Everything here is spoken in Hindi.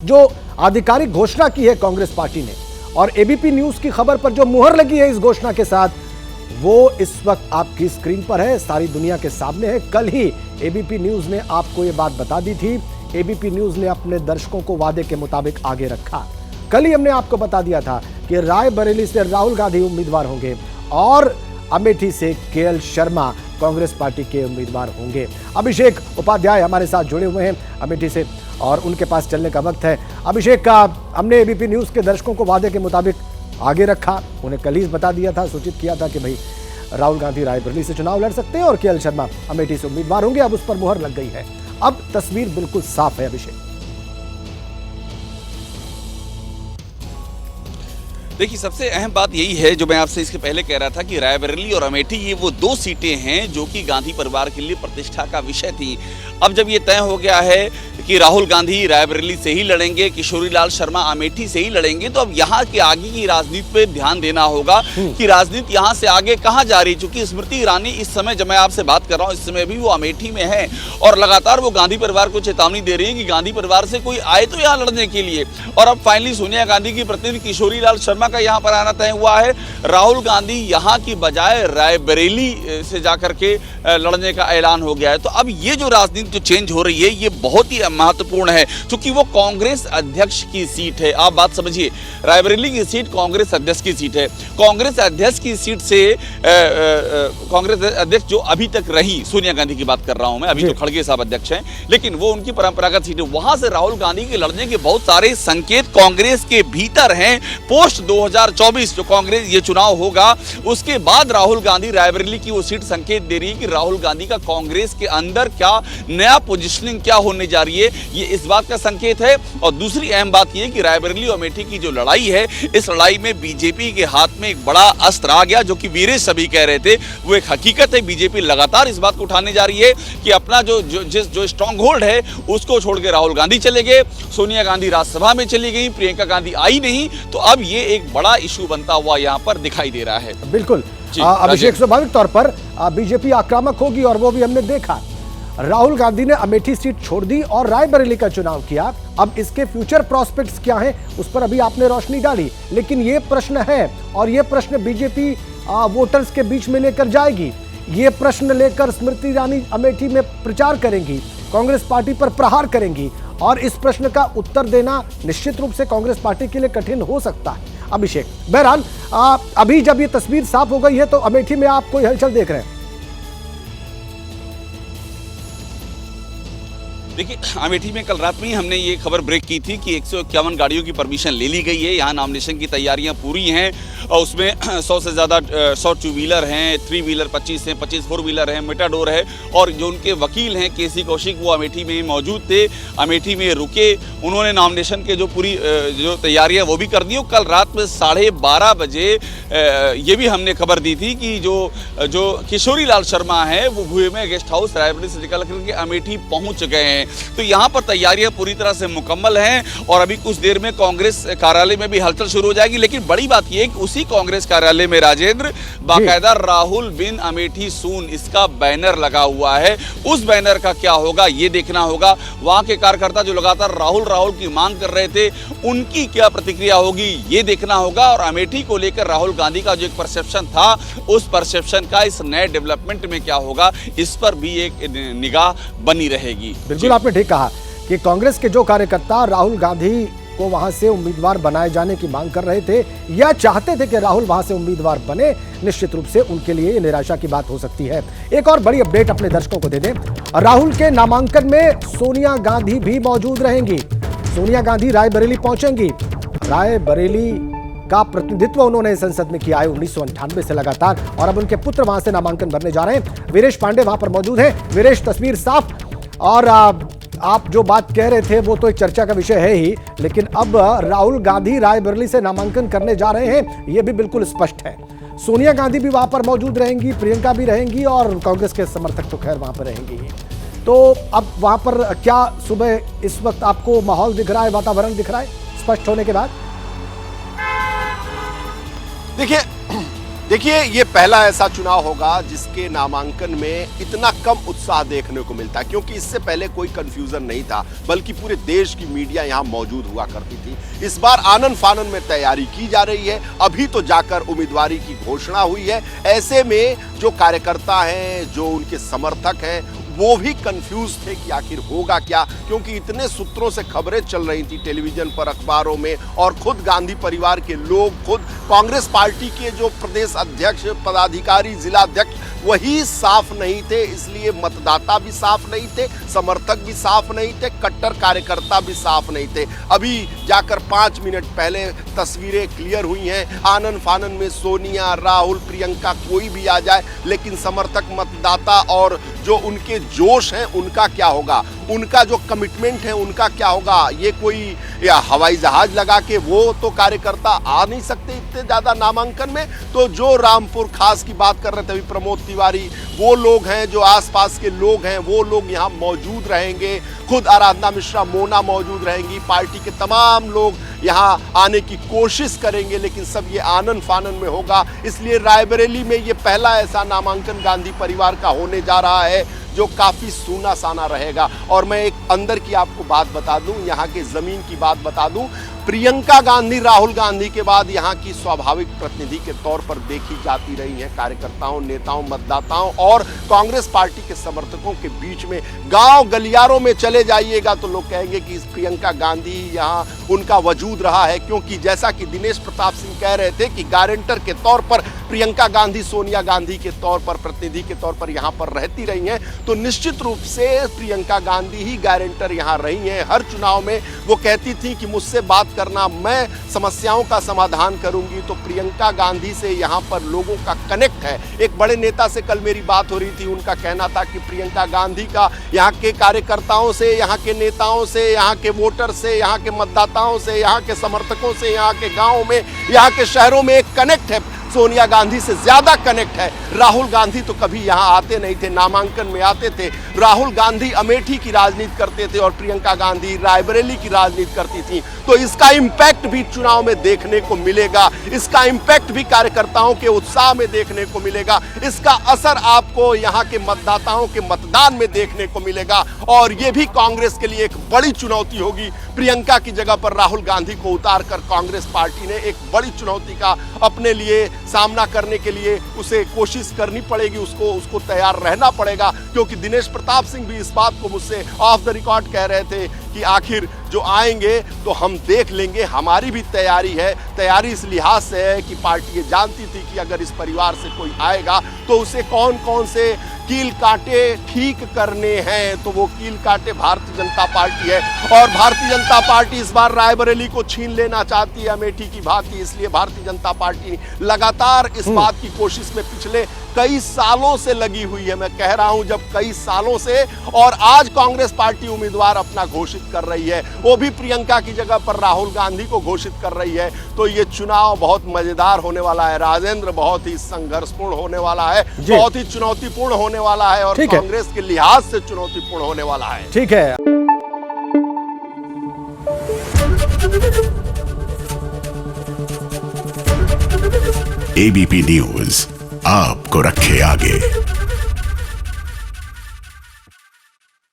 जो आधिकारिक घोषणा की है कांग्रेस पार्टी ने और एबीपी न्यूज की खबर पर जो मुहर लगी है इस घोषणा के साथ, वो इस वक्त आपकी स्क्रीन पर है, सारी दुनिया के सामने है। कल ही एबीपी न्यूज ने आपको यह बात बता दी थी। एबीपी न्यूज ने अपने दर्शकों को वादे के मुताबिक आगे रखा। कल ही हमने आपको बता दिया था कि रायबरेली से राहुल गांधी उम्मीदवार होंगे और अमेठी से केएल शर्मा कांग्रेस पार्टी के उम्मीदवार होंगे। अभिषेक उपाध्याय हमारे साथ जुड़े हुए हैं अमेठी से और उनके पास चलने का वक्त है। अभिषेक का हमने एबीपी न्यूज के दर्शकों को वादे के मुताबिक आगे रखा, उन्हें कल ही बता दिया था, सूचित किया था कि भाई राहुल गांधी रायबरेली से चुनाव लड़ सकते हैं और केएल शर्मा अमेठी से उम्मीदवार होंगे। अब उस पर मुहर लग गई है, अब तस्वीर बिल्कुल साफ है। अभिषेक, देखिए, सबसे अहम बात यही है जो मैं आपसे इसके पहले कह रहा था कि रायबरेली और अमेठी ये वो दो सीटें हैं जो कि गांधी परिवार के लिए प्रतिष्ठा का विषय थी। अब जब ये तय हो गया है कि राहुल गांधी रायबरेली से ही लड़ेंगे, किशोरीलाल शर्मा अमेठी से ही लड़ेंगे, तो अब यहाँ के आगे की राजनीति पे ध्यान देना होगा कि राजनीति यहाँ से आगे कहाँ जा रही है। चूंकि स्मृति ईरानी इस समय जब मैं आपसे बात कर रहा हूँ, इस समय भी वो अमेठी में है और लगातार वो गांधी परिवार को चेतावनी दे रही है कि गांधी परिवार से कोई आए तो यहाँ लड़ने के लिए। और अब फाइनली सोनिया गांधी की प्रतिनिधि किशोरीलाल शर्मा का यहाँ पर आना तय हुआ है। राहुल गांधी यहाँ की बजाय रायबरेली से जाकर के लड़ने का ऐलान हो गया है। तो अब ये जो राजनीति जो चेंज हो रही है ये बहुत ही महत्वपूर्ण है, क्योंकि वो कांग्रेस अध्यक्ष की सीट है। आप बात समझिए, रायबरेली की सीट कांग्रेस अध्यक्ष की सीट है। कांग्रेस अध्यक्ष की सीट से कांग्रेस अध्यक्ष जो अभी तक रही, सोनिया गांधी की बात कर रहा हूं मैं, अभी तो खड़गे साहब अध्यक्ष हैं, लेकिन वो उनकी परंपरागत सीट है। वहां से राहुल गांधी के लड़ने के बहुत सारे संकेत कांग्रेस के भीतर हैं। पोस्ट 2024 जो कांग्रेस ये चुनाव होगा उसके बाद राहुल गांधी रायबरेली की वो सीट संकेत दे रही है कि राहुल गांधी का कांग्रेस के अंदर क्या नया पोजीशनिंग क्या होने जा रही है, ये इस बात का संकेत है। और दूसरी अहम बात यह कि रायबरेली और अमेठी की जो लड़ाई है, इस लड़ाई में बीजेपी के हाथ में एक बड़ा अस्त्र आ गया, जो कि वीरेश सभी कह रहे थे, वो एक हकीकत है। बीजेपी लगातार इस बात को उठाने जा रही है कि अपना जो स्ट्रांग होल्ड है उसको छोड़ के राहुल गांधी चले गए, सोनिया गांधी राज्यसभा में चली गई, प्रियंका गांधी आई नहीं, तो अब ये एक बड़ा इशू बनता हुआ यहाँ पर दिखाई दे रहा है। बिल्कुल अभिषेक, स्वाभाविक तौर पर बीजेपी आक्रामक होगी और वो भी हमने देखा। राहुल गांधी ने अमेठी सीट छोड़ दी और रायबरेली का चुनाव किया। अब इसके फ्यूचर प्रोस्पेक्ट्स क्या हैं उस पर अभी आपने रोशनी डाली, लेकिन ये प्रश्न है और ये प्रश्न बीजेपी वोटर्स के बीच में लेकर जाएगी। ये प्रश्न लेकर स्मृति ईरानी अमेठी में प्रचार करेंगी, कांग्रेस पार्टी पर प्रहार करेंगी और इस प्रश्न का उत्तर देना निश्चित रूप से कांग्रेस पार्टी के लिए कठिन हो सकता है। अभिषेक, बहरहाल अभी जब ये तस्वीर साफ हो गई है तो अमेठी में आप कोई हलचल देख रहे हैं? देखिए, अमेठी में कल रात में ही हमने ये खबर ब्रेक की थी कि 151 गाड़ियों की परमिशन ले ली गई है। यहाँ नॉमिनेशन की तैयारियां पूरी हैं और उसमें 100 से ज़्यादा 100 टू व्हीलर हैं, 3 व्हीलर 25 हैं, 25 4 व्हीलर हैं, मेटाडोर है। और जो उनके वकील हैं केसी कौशिक, वो अमेठी में मौजूद थे, अमेठी में रुके, उन्होंने नॉमिनेशन के जो पूरी जो तैयारियाँ वो भी कर दी। कल रात में 12:30 बजे ये भी हमने खबर दी थी कि जो किशोरीलाल शर्मा है वो भुए में गेस्ट हाउस रायबरेली से निकल करके अमेठी पहुँच गए हैं। तो यहाँ पर तैयारियां पूरी तरह से मुकम्मल हैं और अभी कुछ देर में कांग्रेस कार्यालय में भी हलचल शुरू हो जाएगी। लेकिन बड़ी बात यह है कि उसी कांग्रेस कार्यालय में राजेंद्र बाकायदा राहुल बिन अमेठी सून इसका बैनर लगा हुआ है। उस बैनर का क्या होगा ये देखना होगा। वहां के कार्यकर्ता जो लगातार राहुल की मांग कर रहे थे, उनकी क्या प्रतिक्रिया होगी ये देखना होगा। और अमेठी को लेकर राहुल गांधी का जो एक परसेप्शन था, उस परसेप्शन का इस नए डेवलपमेंट में क्या होगा, इस पर भी एक निगाह बनी रहेगी। बिल्कुल आपने ठीक कहा कि कांग्रेस के जो कार्यकर्ता राहुल गांधी को वहां से उम्मीदवार बनाए जाने की मांग कर रहे थे या चाहते थे कि राहुल वहां से उम्मीदवार बने, निश्चित रूप से उनके लिए निराशा की बात हो सकती है। एक और बड़ी अपडेट अपने दर्शकों को दे दें, राहुल के नामांकन में सोनिया गांधी भी मौजूद रहेंगी। सोनिया गांधी रायबरेली पहुंचेंगी। रायबरेली का प्रतिनिधित्व उन्होंने संसद में किया है 1998 से लगातार और अब उनके पुत्र वहां से नामांकन भरने जा रहे हैं। वीरेश पांडे वहां पर मौजूद हैं। वीरेश, तस्वीर साफ और आप जो बात कह रहे थे वो तो एक चर्चा का विषय है ही, लेकिन अब राहुल गांधी रायबरेली से नामांकन करने जा रहे हैं, ये भी बिल्कुल स्पष्ट है। सोनिया गांधी भी वहां पर मौजूद रहेंगी, प्रियंका भी रहेंगी और कांग्रेस के समर्थक तो खैर वहां पर रहेंगे ही। तो अब वहां पर क्या सुबह इस वक्त आपको माहौल दिख रहा है, वातावरण दिख रहा है स्पष्ट होने के बाद? देखिए, देखिए, ये पहला ऐसा चुनाव होगा जिसके नामांकन में इतना कम उत्साह देखने को मिलता है, क्योंकि इससे पहले कोई कंफ्यूजन नहीं था, बल्कि पूरे देश की मीडिया यहाँ मौजूद हुआ करती थी। इस बार आनन फानन में तैयारी की जा रही है, अभी तो जाकर उम्मीदवारी की घोषणा हुई है। ऐसे में जो कार्यकर्ता हैं, जो उनके समर्थक हैं, वो भी कंफ्यूज थे कि आखिर होगा क्या, क्योंकि इतने सूत्रों से खबरें चल रही थी टेलीविजन पर, अखबारों में, और खुद गांधी परिवार के लोग, खुद कांग्रेस पार्टी के जो प्रदेश अध्यक्ष, पदाधिकारी, जिला अध्यक्ष, वही साफ नहीं थे। इसलिए मतदाता भी साफ नहीं थे, समर्थक भी साफ नहीं थे, कट्टर कार्यकर्ता भी साफ नहीं थे। अभी जाकर 5 मिनट पहले तस्वीरें क्लियर हुई हैं। आनन फानन में सोनिया, राहुल, प्रियंका कोई भी आ जाए, लेकिन समर्थक, मतदाता और जो उनके जोश हैं उनका क्या होगा, उनका जो कमिटमेंट है उनका क्या होगा। ये कोई या हवाई जहाज लगा के वो तो कार्यकर्ता आ नहीं सकते इतने ज्यादा नामांकन में। तो जो रामपुर खास की बात कर रहे थे अभी प्रमोद तिवारी, वो लोग हैं, जो आसपास के लोग हैं, वो लोग यहाँ मौजूद रहेंगे। खुद आराधना मिश्रा, मोना मौजूद रहेंगी, पार्टी के तमाम लोग यहाँ आने की कोशिश करेंगे, लेकिन सब ये आनन फानन में होगा। इसलिए रायबरेली में ये पहला ऐसा नामांकन गांधी परिवार का होने जा रहा है जो काफी सूना साना रहेगा। और मैं एक अंदर की आपको बात बता दूं, यहाँ के जमीन की बात बता दूं, प्रियंका गांधी राहुल गांधी के बाद यहाँ की स्वाभाविक प्रतिनिधि के तौर पर देखी जाती रही हैं कार्यकर्ताओं, नेताओं, मतदाताओं और कांग्रेस पार्टी के समर्थकों के बीच में। गांव गलियारों में चले जाइएगा तो लोग कहेंगे कि प्रियंका गांधी यहाँ उनका वजूद रहा है, क्योंकि जैसा कि दिनेश प्रताप सिंह कह रहे थे कि गारंटर के तौर पर प्रियंका गांधी सोनिया गांधी के तौर पर, प्रतिनिधि के तौर पर यहाँ पर रहती रही हैं, तो निश्चित रूप से प्रियंका गांधी ही गारंटर यहाँ रही हैं। हर चुनाव में वो कहती थी कि मुझसे बात करना, मैं समस्याओं का समाधान करूंगी। तो प्रियंका गांधी से यहाँ पर लोगों का कनेक्ट है। एक बड़े नेता से कल मेरी बात हो रही थी, उनका कहना था कि प्रियंका गांधी का यहाँ के कार्यकर्ताओं से, यहाँ के नेताओं से, यहाँ के वोटर से, यहाँ के मतदाताओं से, यहाँ के समर्थकों से, यहाँ के गाँव में, यहाँ के शहरों में एक कनेक्ट है, सोनिया गांधी से ज्यादा कनेक्ट है। राहुल गांधी तो कभी यहाँ आते नहीं थे, नामांकन में आते थे। राहुल गांधी अमेठी की राजनीति करते थे और प्रियंका गांधी रायबरेली की राजनीति करती थी। तो इसका इम्पैक्ट भी चुनाव में देखने को मिलेगा, इसका इम्पैक्ट भी कार्यकर्ताओं के उत्साह में देखने को मिलेगा, इसका असर आपको यहाँ के मतदाताओं के मतदान में देखने को मिलेगा। और ये भी कांग्रेस के लिए एक बड़ी चुनौती होगी। प्रियंका की जगह पर राहुल गांधी को उतार कर कांग्रेस पार्टी ने एक बड़ी चुनौती का अपने लिए सामना करने के लिए उसे कोशिश करनी पड़ेगी, उसको तैयार रहना पड़ेगा। क्योंकि दिनेश प्रताप सिंह भी इस बात को मुझसे ऑफ द रिकॉर्ड कह रहे थे कि आखिर जो आएंगे तो हम देख लेंगे, हमारी भी तैयारी है। तैयारी इस लिहाज से है कि पार्टी ये जानती थी कि अगर इस परिवार से कोई आएगा तो उसे कौन कौन से कील कांटे ठीक करने हैं, तो वो कील कांटे भारतीय जनता पार्टी है। और भारतीय जनता पार्टी इस बार रायबरेली को छीन लेना चाहती है अमेठी की भांति। इसलिए भारतीय जनता पार्टी लगातार इस बात की कोशिश में पिछले कई सालों से लगी हुई है। मैं कह रहा हूं जब कई सालों से, और आज कांग्रेस पार्टी उम्मीदवार अपना घोषित कर रही है, वो भी प्रियंका की जगह पर राहुल गांधी को घोषित कर रही है। तो ये चुनाव बहुत मजेदार होने वाला है राजेंद्र, बहुत ही संघर्षपूर्ण होने वाला है, बहुत ही चुनौतीपूर्ण होने वाला है, और कांग्रेस के लिहाज से चुनौतीपूर्ण होने वाला है। ठीक है। एबीपी न्यूज आपको रखे आगे।